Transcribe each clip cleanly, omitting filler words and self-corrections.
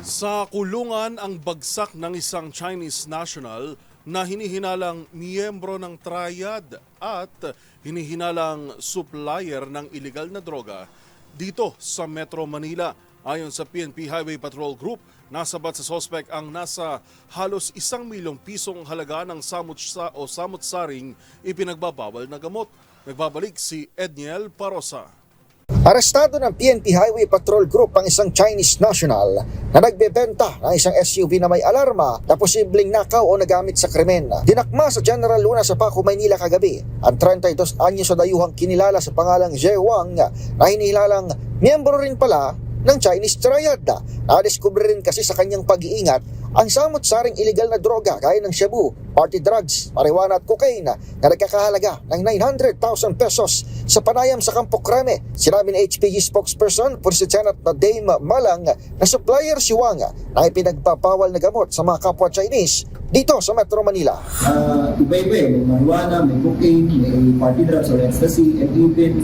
Sa kulungan ang bagsak ng isang Chinese national na hinihinalang miyembro ng triad at hinihinalang supplier ng iligal na droga dito sa Metro Manila. Ayon sa PNP Highway Patrol Group, nasabat sa sospek ang nasa halos 1 milyong pisong halaga ng samut-saring ipinagbabawal na gamot. Nagbabalik si Edniel Parosa. Arestado ng PNP Highway Patrol Group ang isang Chinese national na nagbebenta ng isang SUV na may alarma na posibleng nakaw o nagamit sa krimen. Dinakma sa General Luna sa Paco, Maynila kagabi ang 32 anyos na dayuhang kinilala sa pangalang Zhe Wang na hinilalang miyembro rin pala ng Chinese triad. Nadiskubre rin kasi sa kanyang pag-iingat ang samut-saring iligal na droga gaya ng shabu, party drugs, marijuana at cocaine na nagkakahalaga ng 900,000 pesos sa panayam sa Kampo Kreme. Sinabi ni HPG spokesperson for Lieutenant na Dame Malang na supplier si Wang na ipinagpapawal na gamot sa mga kapwa Chinese dito sa Metro Manila. Iba-iba may marijuana, may cocaine, may party drugs or ecstasy, and even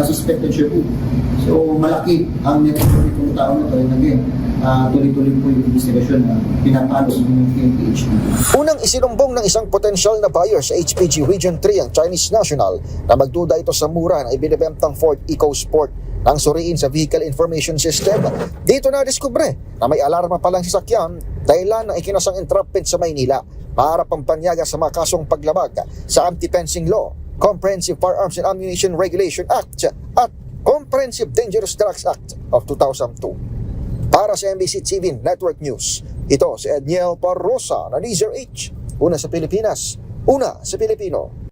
suspected shabu. So malaki ang network ng tao na ito. And again, tuloy-tuloy po yung investigasyon na pinapalos ng PNP. Unang isinumbong ng isang potensyal na buyer sa HPG Region 3 ang Chinese national na magduda ito sa mura na ibinibentang Ford EcoSport nang suriin sa Vehicle Information System. Dito na diskubre na may alarma palang sasakyan dahilan ng ikinasang entrapment sa Maynila. Maharap ang panyaga sa mga kasong paglabag sa Anti-Fencing Law, Comprehensive Firearms and Ammunition Regulation Act at Comprehensive Dangerous Drugs Act of 2002. Para sa MBC TV Network News, ito si Edniel Parrosa na Laser H. Una sa Pilipinas, una sa Pilipino.